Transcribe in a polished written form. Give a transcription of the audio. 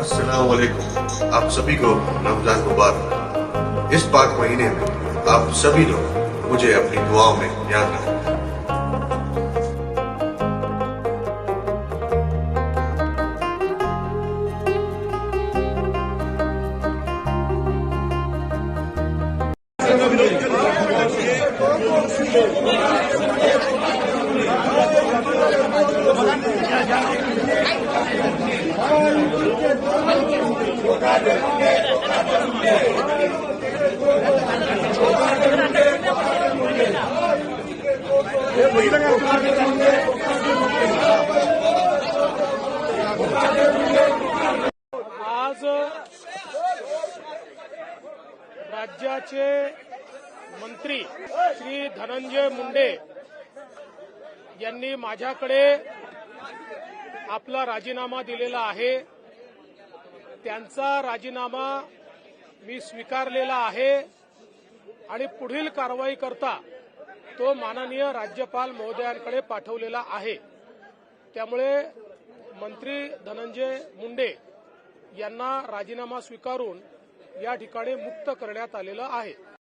अस्सलाम वालेकुम। आप सभी को रमजान मुबारक। इस पाक महीने में आप सभी लोग मुझे अपनी दुआओं में याद रखें। आज राज्याचे मंत्री श्री धनंजय मुंडे यांनी माझ्याकडे आपला राजीनामा दिलेला आहे। त्यांचा राजीनामा मी स्वीकारलेला आहे आणि पुढील कारवाई करता तो माननीय राज्यपाल महोदयांकडे पाठवलेला आहे। त्यामुळे मंत्री धनंजय मुंडे यांना राजीनामा स्वीकारून या ठिकाणी मुक्त करण्यात आलेलं आहे।